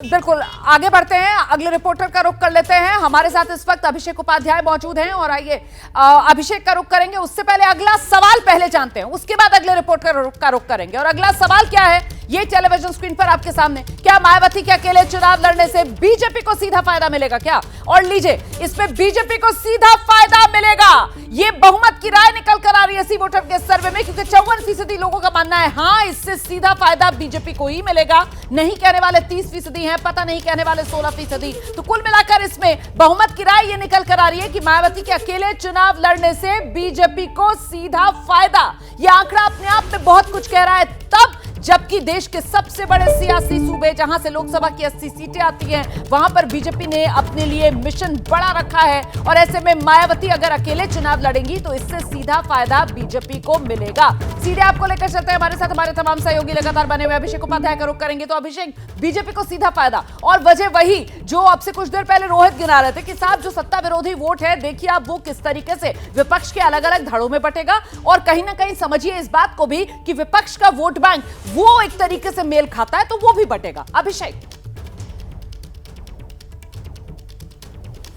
बिल्कुल, आगे बढ़ते हैं, अगले रिपोर्टर का रुख कर लेते हैं। हमारे साथ इस वक्त अभिषेक उपाध्याय मौजूद हैं और आइए अभिषेक का रुख करेंगे। उससे पहले अगला सवाल पहले जानते हैं, उसके बाद अगले रिपोर्टर का रुख करेंगे। और अगला सवाल क्या है, ये टेलीविजन स्क्रीन पर आपके सामने, क्या मायावती के अकेले चुनाव लड़ने से बीजेपी को सीधा फायदा मिलेगा क्या? और लीजिए, इसमें बीजेपी को सीधा फायदा मिलेगा, ये बहुमत की राय निकल कर आ रही है इसी वोटर के सर्वे में, क्योंकि 54% लोगों का मानना है हां इससे सीधा फायदा बीजेपी को ही मिलेगा। नहीं कहने वाले 30% हैं, पता नहीं कहने वाले 16%। तो कुल मिलाकर इसमें बहुमत की राय ये निकल कर आ रही है कि मायावती के अकेले चुनाव लड़ने से बीजेपी को सीधा फायदा। यह आंकड़ा अपने आप में बहुत कुछ कह रहा है, तब जबकि देश के सबसे बड़े सियासी सूबे जहां से लोकसभा की 80 सीटें आती हैं, वहां पर बीजेपी ने अपने लिए मिशन बड़ा रखा है। और ऐसे में मायावती अगर अकेले चुनाव लड़ेंगी तो इससे सीधा फायदा बीजेपी को मिलेगा। सीधे आपको लेकर चलते हैं, हमारे साथ हमारे तमाम सहयोगी लगातार बने हुए। अभिषेक उपाध्याय का रुख करेंगे। तो अभिषेक, बीजेपी को सीधा फायदा, और वजह वही जो अब से कुछ देर पहले रोहित गिना रहे थे कि साहब जो सत्ता विरोधी वोट है, देखिए आप वो किस तरीके से विपक्ष के अलग अलग धड़ों में बटेगा। और कहीं ना कहीं समझिए इस बात को भी कि विपक्ष का वोट बैंक वो एक तरीके से मेल खाता है, तो वो भी बटेगा। अभिषेक,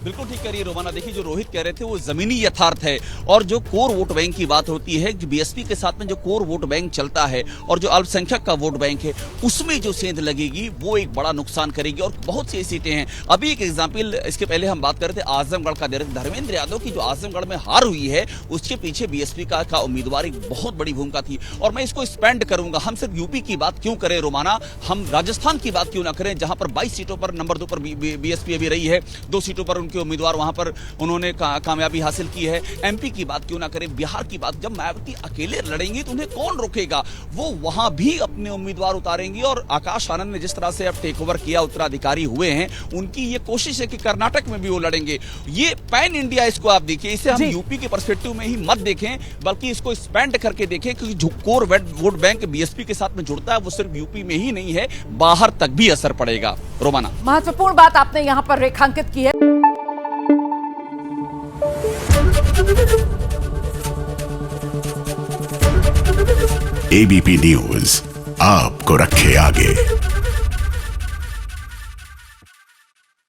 बिल्कुल ठीक कह रही है रोमाना। देखिए, जो रोहित कह रहे थे वो जमीनी यथार्थ है। और जो कोर वोट बैंक की बात होती है, जो बीएसपी के साथ में जो कोर वोट बैंक चलता है और जो अल्पसंख्यक का वोट बैंक है, उसमें जो सेंध लगेगी वो एक बड़ा नुकसान करेगी। और बहुत सी सीटें हैं। अभी एक एग्जाम्पल, इसके पहले हम बात कर रहे थे आजमगढ़ का, धर्मेंद्र यादव की जो आजमगढ़ में हार हुई है, उसके पीछे बीएसपी का उम्मीदवार एक बहुत बड़ी भूमिका थी। और मैं इसको स्पेंड करूंगा, हम सिर्फ यूपी की बात क्यों करें रोमाना, हम राजस्थान की बात क्यों ना करें, जहां पर 22 सीटों पर नंबर 2 पर बीएसपी अभी रही है, 2 सीटों पर उनके उम्मीदवार वहां पर उन्होंने कामयाबी हासिल की है। एमपी की बात क्यों ना करें, बिहार की बात, जब मायावती अकेले लड़ेंगी तो उन्हें कौन रोकेगा? वो वहां भी अपने उम्मीदवार उतारेंगी। और आकाश आनंद ने जिस तरह से अब टेक ओवर किया, उत्तराधिकारी हुए हैं, उनकी ये कोशिश है कि कर्नाटक में भी वो लड़ेंगे। ये पैन इंडिया, इसको आप देखिए, इसे हम यूपी के पर्सपेक्टिव में ही मत देखें, बल्कि इसको स्पेंड करके देखें, क्योंकि जो कोर वोट बैंक बीएसपी के साथ में जुड़ता है वो सिर्फ यूपी में ही नहीं है, बाहर तक भी असर पड़ेगा। रोमाना, महत्वपूर्ण बात आपने यहां पर रेखांकित की है। एबीपी न्यूज आपको रखे आगे।